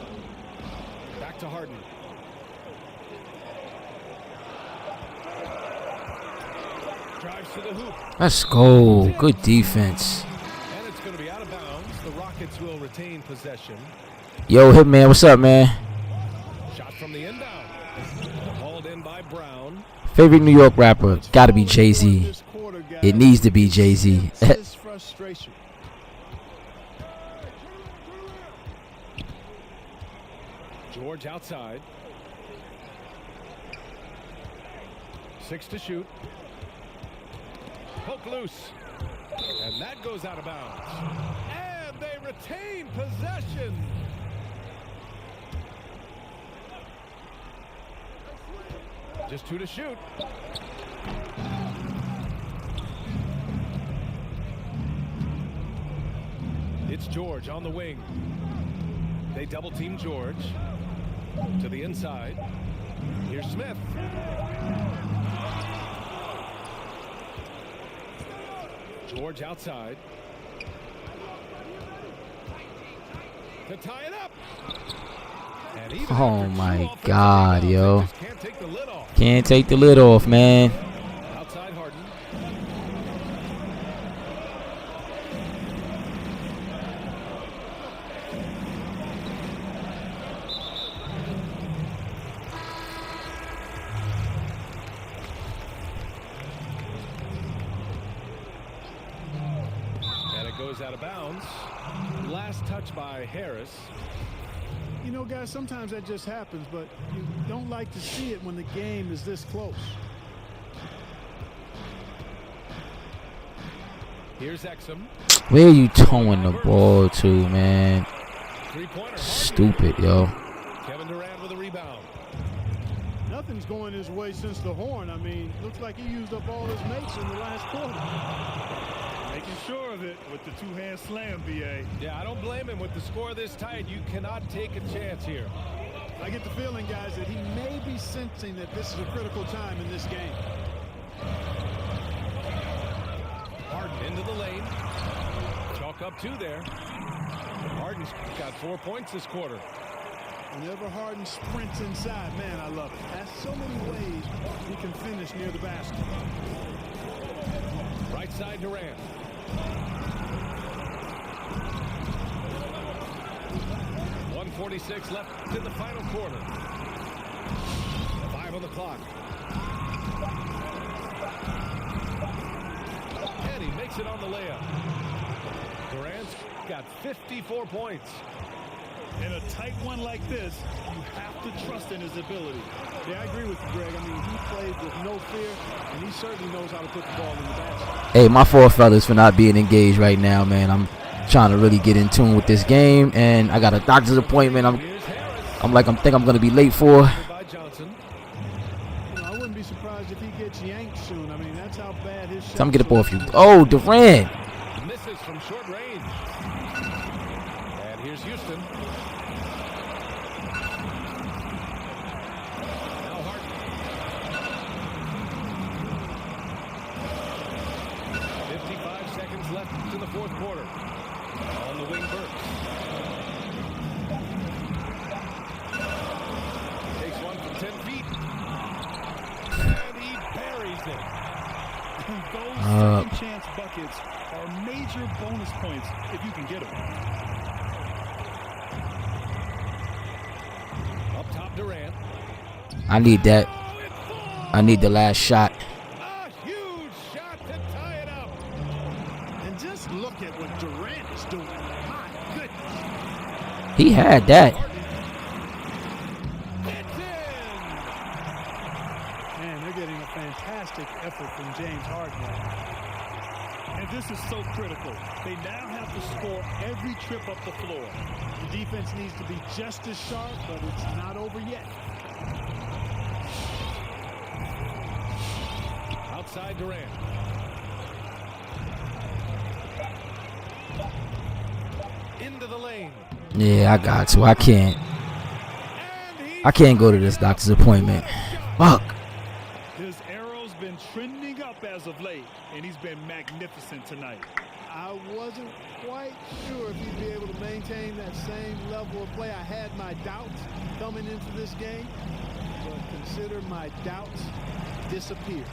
Back to Harden. Drives to the hoop. Let's go. Good defense. And it's going to be out of bounds. The Rockets will retain possession. Yo, Hitman, what's up, man? Shot from the inbound. Hauled in by Brown. Favorite New York rapper? Gotta be Jay-Z. It needs to be Jay-Z. His frustration. George outside. 6 to shoot. Poke loose. And that goes out of bounds. And they retain possession. Just 2 to shoot. It's George on the wing. They double team George to the inside. Here's Smith. George outside to tie it up. And even Oh after 2 my offensive God, rebounds, yo. they just can't take the lid off. Can't take the lid off, man. Outside Harden. And it goes out of bounds. Last touch by Harris. You know, guys, sometimes that just happens, but you don't like to see it when the game is this close. Here's Exum. Where are you towing the ball to, man? Three-pointer. Stupid, yo. Kevin Durant with a rebound. Nothing's going his way since the horn. I mean, looks like he used up all his mates in the last quarter. Making sure of it with the two-hand slam, BA. Yeah, I don't blame him. With the score this tight, you cannot take a chance here. I get the feeling, guys, that he may be sensing that this is a critical time in this game. Harden into the lane. Chalk up 2 there. Harden's got 4 points this quarter. Whenever Harden sprints inside, man, I love it. That's so many ways he can finish near the basket. Right side Durant. .146 left in the final quarter. 5 on the clock. And he makes it on the layup. Durant's got 54 points. In a tight one like this, you have to trust in his ability. Yeah, I agree with you, Greg. I mean, he plays with no fear, and he certainly knows how to put the ball in the basket. Hey, my fault, fellas, for not being engaged right now, man. I'm trying to really get in tune with this game, and I got a doctor's appointment. I'm think I'm gonna be late for. By Johnson. You know, I wouldn't be surprised if he gets yanked soon. I mean, that's how bad his shot. Time to get up off you. Oh, Durant. Misses from short range. And here's Houston. Now Harden. 55 seconds left in the fourth quarter. On the wing, Burks. Takes one from 10 feet. And he buries it. Those second chance buckets are major bonus points if you can get them. Up top, Durant. I need that. I need the last shot. A huge shot to tie it up. And just look at what Durant is doing. My goodness. He had that. It's in. Man, they're getting a fantastic effort from James Harden. And this is so critical. They now have to score every trip up the floor. The defense needs to be just as sharp, but it's not over yet. Outside Durant. Into the lane. Yeah, I got to. I can't go to this doctor's appointment. Fuck. His arrow's been trending up as of late, and he's been magnificent tonight. I wasn't quite sure if he'd be able to maintain that same level of play. I had my doubts coming into this game, but consider my doubts disappear.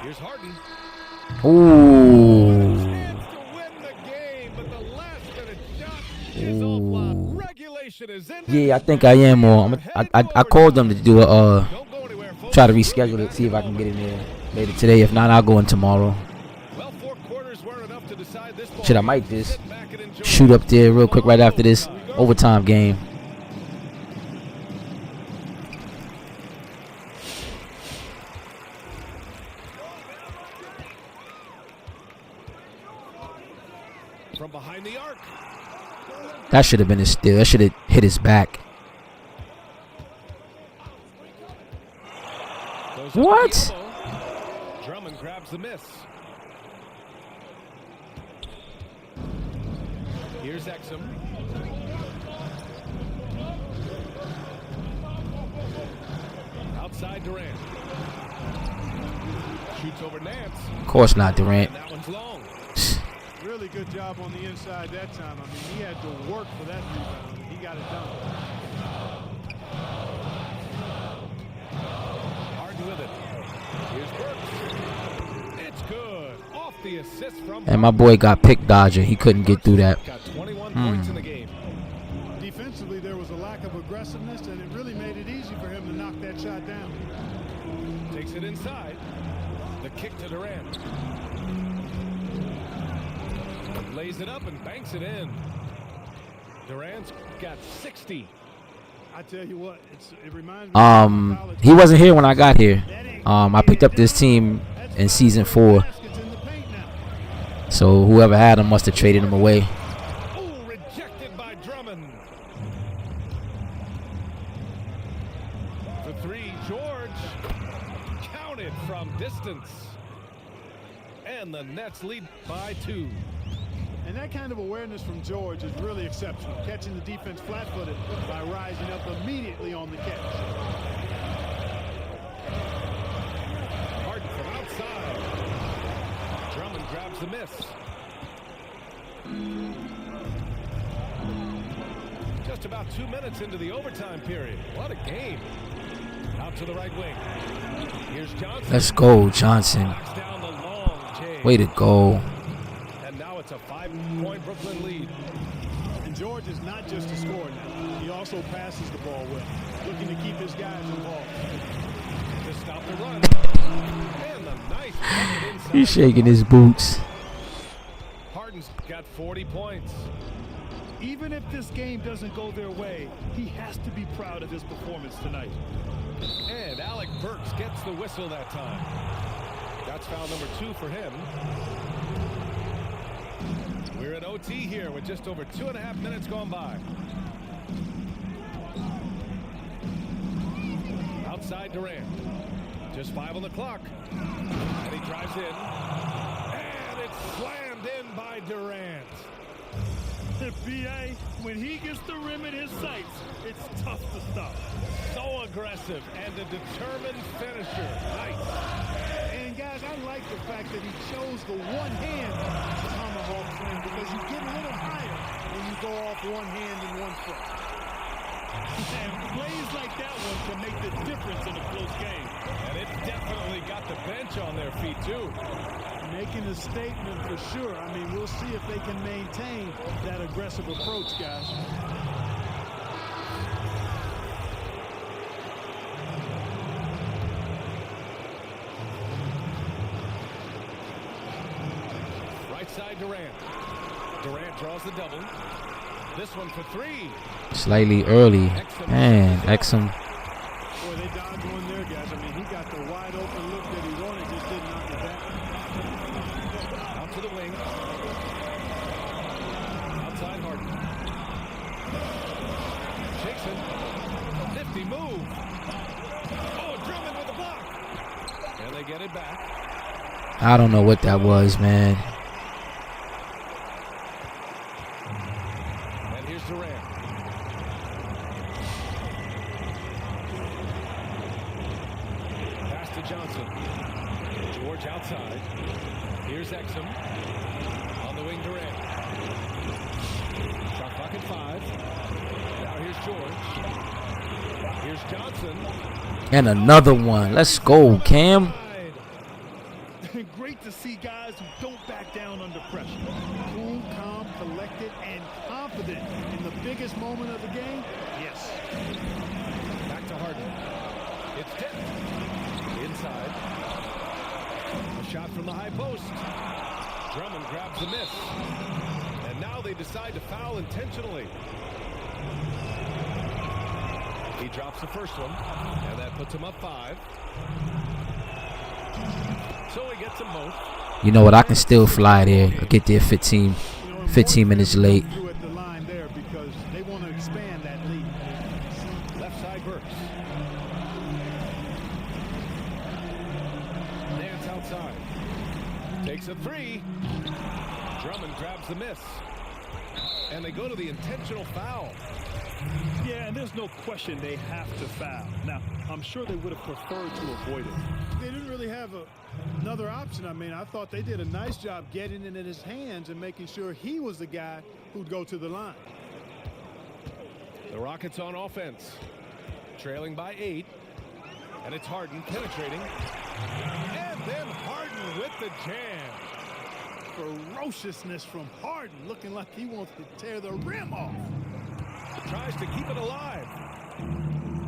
Here's Harden. Ooh. Chance to win the game, but the last minute shot is off. Regulation possession is in. Yeah, I think I am on. I called them to do a Don't go anywhere, folks. try to reschedule it, see if I can get in there later today. If not, I'll go in tomorrow. Well, 4 quarters weren't enough to decide this ball. Shit, I might just Sit back and enjoy shoot it. up there real quick right after this overtime game. From behind the arc. That should have been a steal. That should have hit his back. Goes up with What? the elbow. Drummond grabs the miss. Here's Exum. Outside Durant. Shoots over Nance. Of course not, Durant. And that one's long. Really good job on the inside that time. I mean, he had to work for that rebound. He got it done. Harden with it. Here's Burks. It's good. Off the assist from And my boy got pick dodger. He couldn't get through that. Got 21 points in the game. Defensively, there was a lack of aggressiveness, and it really made it easy for him to knock that shot down. Takes it inside. The kick to Durant. Lays it up and banks it in. Durant's got 60. I tell you what, it reminds me of college. He wasn't here when I got here. I picked up this team in season 4. Baskets in the paint now. So whoever had him must have traded him away. Oh, rejected by Drummond. For 3, George. Counted from distance. And the Nets lead by 2. And that kind of awareness from George is really exceptional. Catching the defense flat-footed by rising up immediately on the catch. Harden from outside. Drummond grabs the miss. Just about 2 minutes into the overtime period. What a game. Out to the right wing. Here's Johnson. Let's go, Johnson. Knocks down the long J. Way to go. And now it's a 5-point Brooklyn lead. And George is not just a scorer now. He also passes the ball well, looking to keep his guys involved. To stop the run. And the nice bucket inside. He's shaking his boots. Harden's got 40 points. Even if this game doesn't go their way, he has to be proud of his performance tonight. And Alec Burks gets the whistle that time. That's foul number 2 for him. We're at OT here with just over 2.5 minutes gone by. Outside Durant. Just 5 on the clock. And he drives in. And it's slammed in by Durant. B.A., when he gets the rim in his sights, it's tough to stop. So aggressive and a determined finisher. Nice. And guys, I like the fact that he chose the one-hand tomahawk swing because you get a little higher when you go off one hand and one foot. And plays like that one can make the difference in a close game. And it definitely got the bench on their feet, too. Making a statement for sure. I mean, we'll see if they can maintain that aggressive approach, guys. Right side Durant. Durant draws the double. This one for 3. Slightly early. Man, Exum. Boy, they dodged one there, guys. I mean, he got the wide open look that he wanted, just didn't knock it back. Out to the wing. Outside Harden. Shakes it. 50 move. Oh, Drummond with the block. And they get it back. I don't know what that was, man. And here's Durant. Pass to Johnson. George outside. Here's Exum. On the wing, Durant. Shot clock at 5. Now here's George. Here's Johnson. And another one. Let's go, Cam. Great to see guys who don't back down under pressure. Cool, calm, collected. collected and confident in the biggest moment of the game? Yes. Back to Harden. It's tipped. Inside. A shot from the high post. Drummond grabs the miss. And now they decide to foul intentionally. He drops the first one, and that puts him up 5. So he gets them both. You know what? I can still fly there. I get there 15 minutes late. At the line there because they want to expand that lead. Left side Burks. Nance outside. Takes a 3. Drummond grabs the miss. And they go to the intentional foul. Yeah, and there's no question they have to foul. Now, I'm sure they would have preferred to avoid it. They didn't really have another option. I mean, I thought they did a nice job getting it in his hands and making sure he was the guy who'd go to the line. The Rockets on offense. Trailing by 8. And it's Harden penetrating. And then Harden with the jam. Ferociousness from Harden, looking like he wants to tear the rim off. Tries to keep it alive.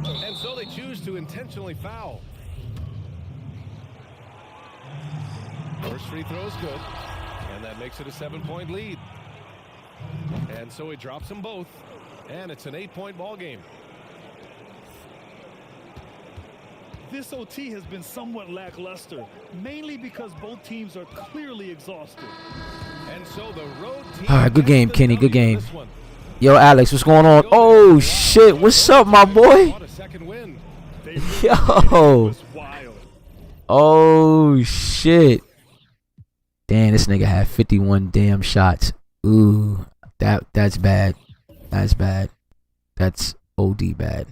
And so they choose to intentionally foul. First free throw is good. And that makes it a 7-point lead. And so he drops them both. And it's an 8-point ball game. This OT has been somewhat lackluster, mainly because both teams are clearly exhausted. And so the road team. All right, good game, gets the Kenny. Good W game. this one. Yo, Alex, what's going on? Oh, shit. What's up, my boy? What a second win. Yo. Oh, shit. Damn, this nigga had 51 damn shots. Ooh, that's bad. That's bad. That's OD bad.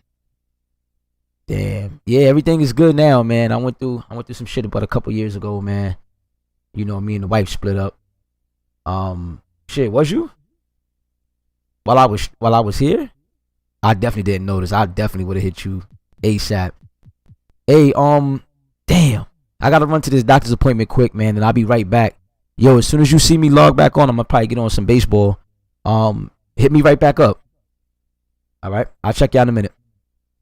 Damn. Yeah, everything is good now, man. I went through some shit about a couple years ago, man. You know, me and the wife split up. Shit, was you? While I was here? I definitely didn't notice. I definitely would have hit you ASAP. Hey, damn. I gotta run to this doctor's appointment quick, man, and I'll be right back. Yo, as soon as you see me log back on, I'm gonna probably get on some baseball. Hit me right back up. All right, I'll check you out in a minute.